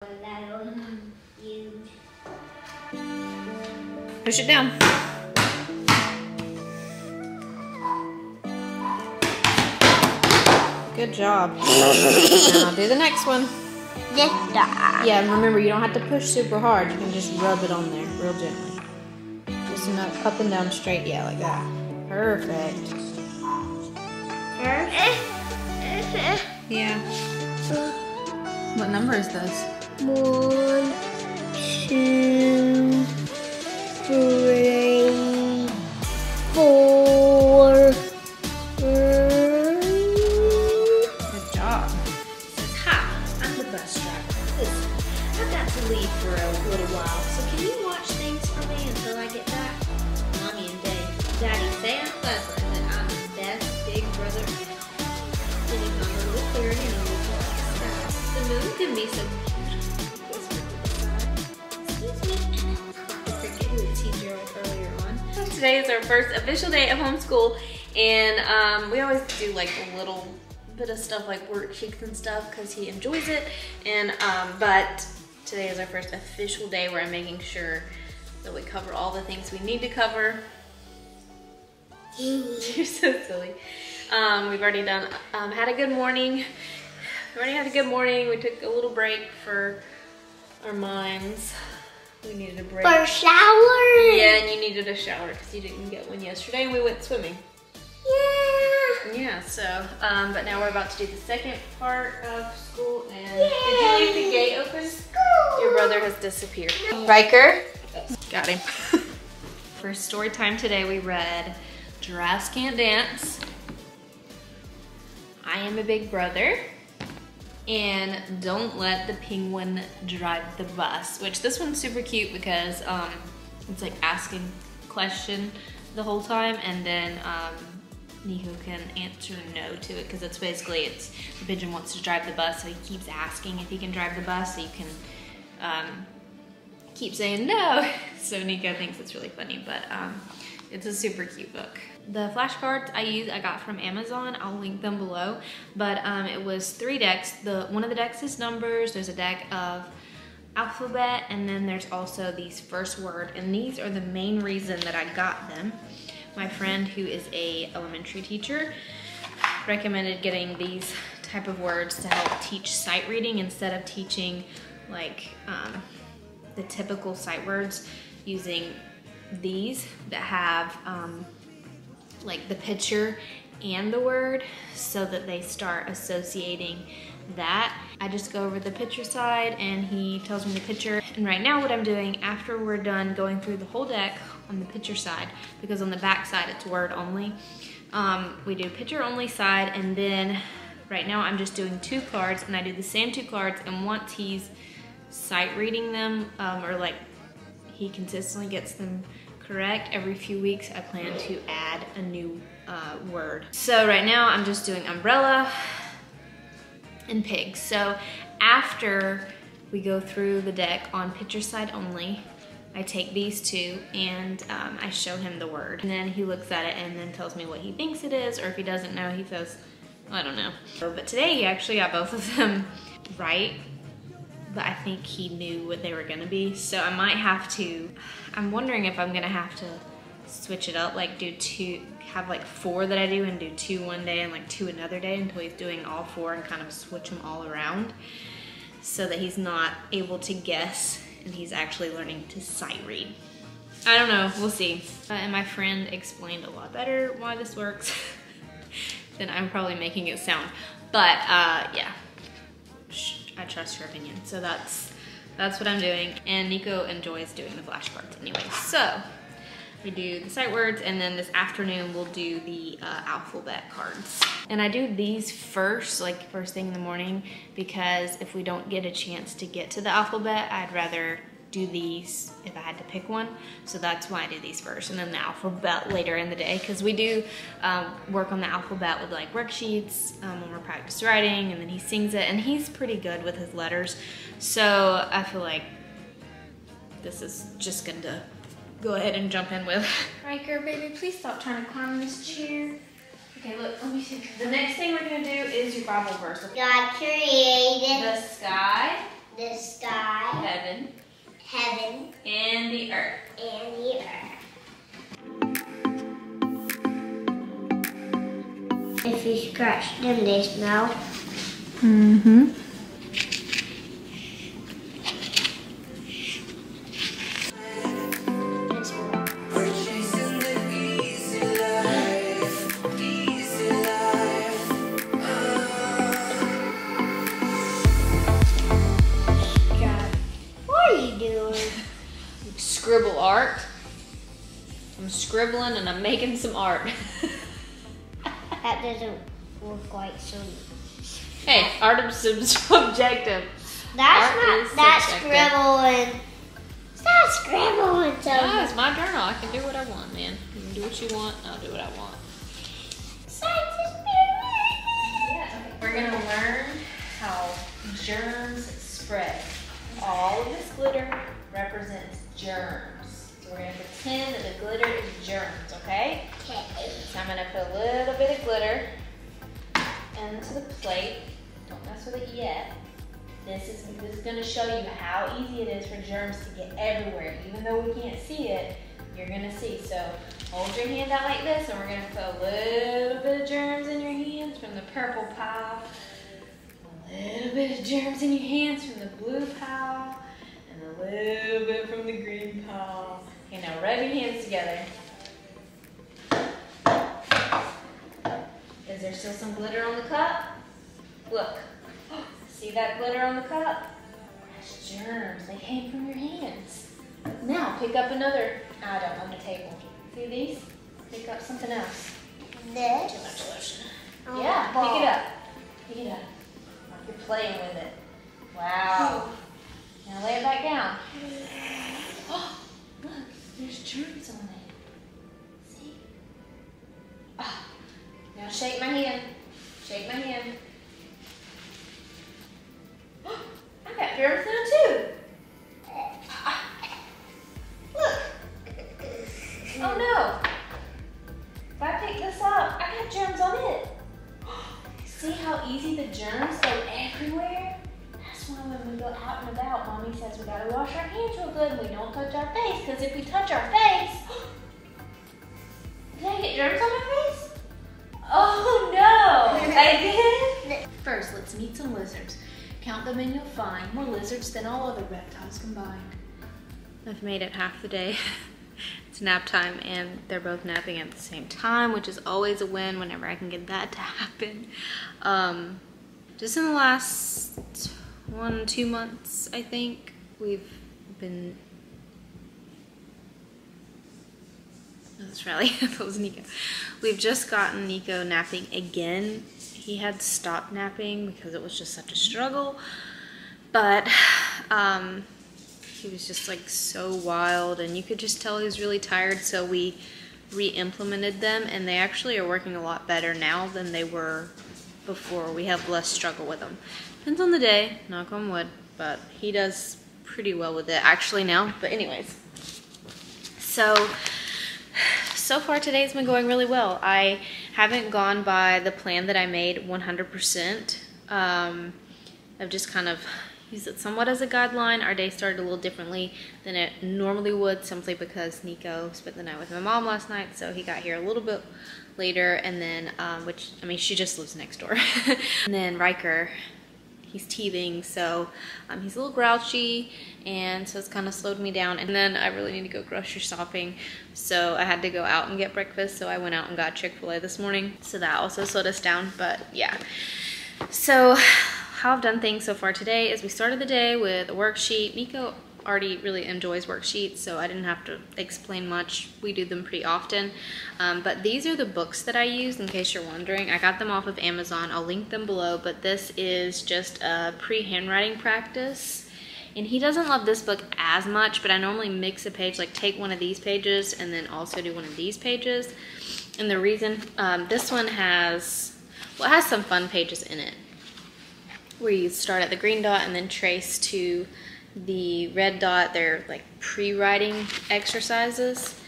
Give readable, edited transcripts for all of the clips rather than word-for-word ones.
Push it down. Good job. Now do the next one. This dog. Yeah, and remember, you don't have to push super hard. You can just rub it on there real gently. Just enough up and down straight. Yeah, like that. Perfect. Yeah. What number is this? 1, 2, 3, 4. Good job. Says, hi, I'm the bus driver. Listen, I've got to leave for a little while, so can you watch things for me until I get back? Mommy and Daddy say I'm clever and that I'm the best big brother. Then he found a little clarity and a little sky. The moon can be so Today is our first official day of homeschool, and we always do like a little bit of stuff like worksheets and stuff because he enjoys it. And but today is our first official day where I'm making sure that we cover all the things we need to cover. You're so silly. We've already done had a good morning. We already had a good morning. We took a little break for our minds. We needed a break. For a shower? Yeah, and you needed a shower because you didn't get one yesterday, and we went swimming. Yeah. Yeah, so, but now we're about to do the second part of school, and Yay. Did you leave the gate open? School. Your brother has disappeared. Riker? Got him. For story time today, we read Giraffes Can't Dance, I Am a Big Brother, and Don't Let the Penguin Drive the Bus, which this one's super cute because it's like asking question the whole time, and then Nico can answer no to it because it's basically the pigeon wants to drive the bus, so he keeps asking if he can drive the bus, so you can keep saying no. So Nico thinks it's really funny, but it's a super cute book. The flashcards I got from Amazon. I'll link them below. But it was 3 decks. One of the decks is numbers. There's a deck of alphabet, and then there's also these first word. And these are the main reason that I got them. My friend, who is a elementary teacher, recommended getting these type of words to help teach sight reading instead of teaching like the typical sight words, using these that have like the picture and the word, so that they start associating that. I just go over the picture side and he tells me the picture. And right now what I'm doing after we're done going through the whole deck on the picture side, because on the back side it's word only, we do picture only side, and then right now I'm just doing 2 cards, and I do the same 2 cards, and once he's sight reading them, or like he consistently gets them correct every few weeks, I plan to add a new word. So right now I'm just doing umbrella and pig. So after we go through the deck on picture side only, I take these 2 and I show him the word. And then he looks at it and then tells me what he thinks it is, or if he doesn't know, he says, I don't know. But today he actually got both of them right, but I think he knew what they were gonna be. So I might have to, I'm wondering if I'm gonna have to switch it up, like do 2, have like 4 that I do and do 2 one day and like 2 another day until he's doing all 4, and kind of switch them all around so that he's not able to guess and he's actually learning to sight read. I don't know, we'll see. And my friend explained a lot better why this works than I'm probably making it sound. But yeah, I trust her opinion. So that's what I'm doing. And Nico enjoys doing the flashcards anyway. So we do the sight words, and then this afternoon we'll do the alphabet cards. And I do these first, like first thing in the morning, because if we don't get a chance to get to the alphabet, I'd rather do these if I had to pick one. So that's why I do these first, and then the alphabet later in the day, because we do work on the alphabet with like worksheets when we're practice writing, and then he sings it, and he's pretty good with his letters. So I feel like this is just going to go ahead and jump in with. Riker, baby, please stop trying to climb this chair. Okay, look, let me see. The next thing we're gonna do is your Bible verse. God created the sky, the sky, heaven, heaven, and the earth. and the earth. If you scratch them, they smell. Mm-hmm. What are you doing? Scribble art. I'm scribbling and I'm making some art. That doesn't look like some. Hey, art is subjective. That's Art not. is That's subjective. scribbling. Stop scribbling. No, it's my journal. I can do what I want, man. You can do what you want. I'll do what I want. Yeah. We're gonna learn how germs spread. All of this glitter represents germs. So we're gonna pretend that the glitter is germs, okay? Okay. So I'm gonna put a little bit of glitter into the plate. Don't mess with it yet. This is gonna show you how easy it is for germs to get everywhere. Even though we can't see it, you're gonna see. So hold your hand out like this, and we're gonna put a little bit of germs in your hands from the purple pile. A little bit of germs in your hands from the blue pile, and a little bit from the green pile. Okay, now rub your hands together. Is there still some glitter on the cup? Look. See that glitter on the cup? That's germs. They came from your hands. Now pick up another item on the table. See these? Pick up something else. This. Too much lotion. Oh, Yeah, ball. pick it up. Pick it up. Like you're playing with it. Wow. Now lay it back down. Oh, look, there's germs on it. See? Ah. Now shake my hand. Shake my hand. I got germs now too. Look. Oh no. If I pick this up, I got germs on it. See how easy the germs go everywhere? That's why when we go out and about, Mommy says we gotta wash our hands real good and we don't touch our face. Because if we touch our face, did I get germs on my face? Oh no, I did? First, let's meet some lizards. Count them and you'll find more lizards than all other reptiles combined. I've made it half the day. It's nap time and they're both napping at the same time, which is always a win whenever I can get that to happen. Just in the last 1-2 months, I think, we've been... That's really, that was Nico. We've just gotten Nico napping again. He had stopped napping because it was just such a struggle, but he was just like so wild and you could just tell he was really tired, so we re-implemented them and they actually are working a lot better now than they were before. We have less struggle with them. Depends on the day, knock on wood, but he does pretty well with it actually now. But anyways, so far today's been going really well. I haven't gone by the plan that I made 100%. I've just kind of used it somewhat as a guideline. Our day started a little differently than it normally would, simply because Nico spent the night with my mom last night, so he got here a little bit later, and then, which, I mean, she just lives next door. And then Riker, he's teething, so he's a little grouchy, and so it's kind of slowed me down. And then I really need to go grocery shopping, so I had to go out and get breakfast, so I went out and got Chick-fil-A this morning, so that also slowed us down. But yeah, so how I've done things so far today is we started the day with a worksheet. Nico already really enjoys worksheets, so I didn't have to explain much. We do them pretty often. But these are the books that I used, in case you're wondering. I got them off of Amazon. I'll link them below, but this is just a pre-handwriting practice. And he doesn't love this book as much, but I normally mix a page, like take one of these pages and then also do one of these pages. And the reason, this one has, well, it has some fun pages in it, where you start at the green dot and then trace to the red dot. They're like pre-writing exercises.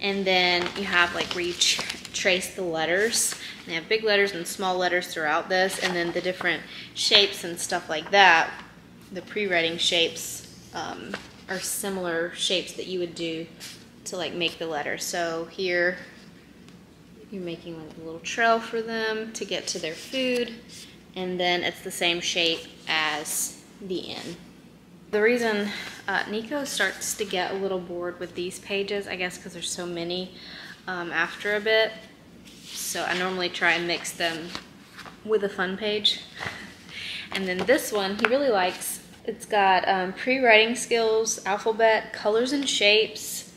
And then you have like where you trace the letters. And they have big letters and small letters throughout this, and then the different shapes and stuff like that. the pre-writing shapes are similar shapes that you would do to like make the letter. So here you're making like a little trail for them to get to their food, and then it's the same shape as the N. The reason Nico starts to get a little bored with these pages, I guess because there's so many after a bit, so I normally try and mix them with a fun page. And then this one he really likes. It's got pre-writing skills, alphabet, colors and shapes,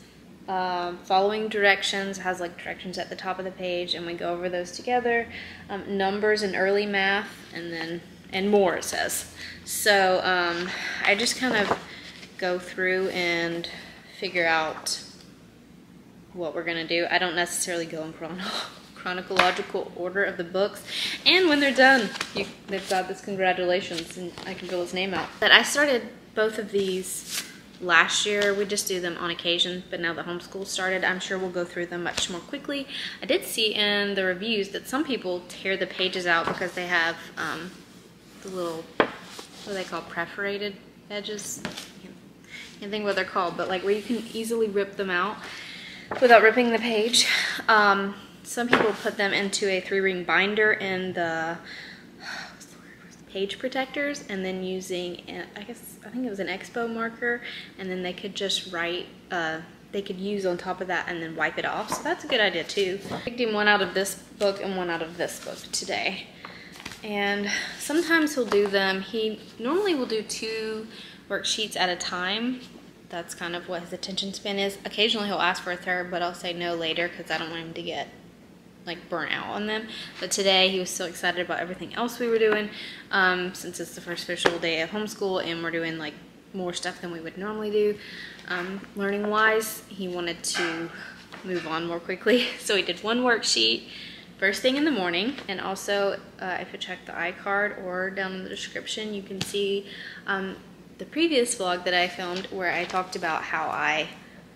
following directions, has like directions at the top of the page, and we go over those together, numbers and early math, and more, it says. So I just kind of go through and figure out what we're gonna do. I don't necessarily go in chronological order of the books, and when they're done, they've got this congratulations, and I can fill his name out. But I started both of these last year. We just do them on occasion, but now the homeschool started, I'm sure we'll go through them much more quickly. I did see in the reviews that some people tear the pages out because they have the little, what are they called, perforated edges? I can't think what they're called, but like where you can easily rip them out without ripping the page. Some people put them into a 3-ring binder in the page protectors, and then using, I think it was an Expo marker, and then they could just write, they could use on top of that and then wipe it off. So that's a good idea too. I picked him one out of this book and one out of this book today. And sometimes he'll do them, he normally will do 2 worksheets at a time. That's kind of what his attention span is. Occasionally he'll ask for a third, but I'll say no later because I don't want him to get like burnt out on them. But today he was so excited about everything else we were doing, since it's the first official day of homeschool and we're doing like more stuff than we would normally do. Learning wise, he wanted to move on more quickly. So he did 1 worksheet first thing in the morning, and also if you check the iCard or down in the description, you can see the previous vlog that I filmed where I talked about how I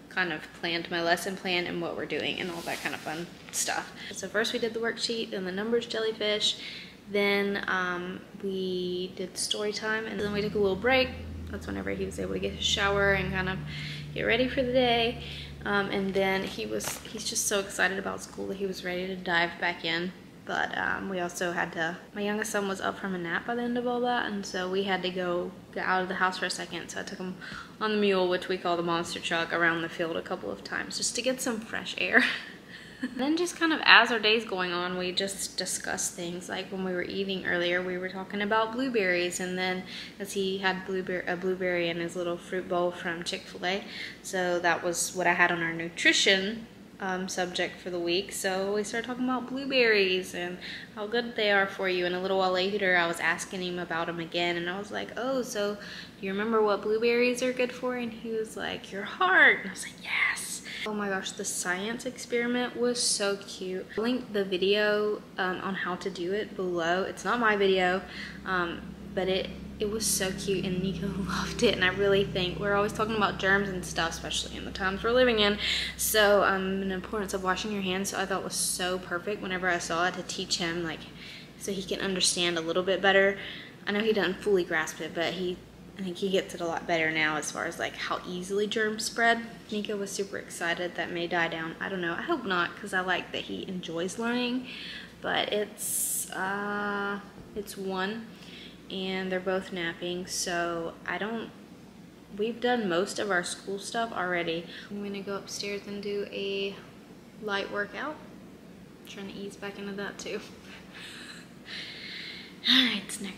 kind of planned my lesson plan and what we're doing and all that kind of fun stuff. So first we did the worksheet, then the numbers jellyfish, then we did story time, and then we took a little break. That's whenever he was able to get his shower and kind of get ready for the day. And then he's just so excited about school that he was ready to dive back in. But we also had to, my youngest son was up from a nap by the end of all that, and so we had to go get out of the house for a second. So I took him on the mule, which we call the monster truck, around the field a couple of times just to get some fresh air. Then just kind of as our day's going on, we just discuss things. Like when we were eating earlier, we were talking about blueberries, and then as he had a blueberry in his little fruit bowl from Chick-fil-A, so that was what I had on our nutrition subject for the week. So we started talking about blueberries and how good they are for you, and a little while later I was asking him about them again, and I was like, oh, so do you remember what blueberries are good for? And he was like, your heart. And I was like, yes. Oh my gosh, the science experiment was so cute. I'll link the video on how to do it below. It's not my video, but it was so cute, and Nico loved it. And I really think we're always talking about germs and stuff, especially in the times we're living in. So the importance of washing your hands, so I thought was so perfect whenever I saw it, to teach him, like, so he can understand a little bit better. I know he doesn't fully grasp it, but I think he gets it a lot better now as far as like how easily germs spread. Nico was super excited. That may die down. I don't know. I hope not, because I like that he enjoys learning. But it's 1, and they're both napping, so we've done most of our school stuff already. I'm gonna go upstairs and do a light workout. I'm trying to ease back into that too. All right, snack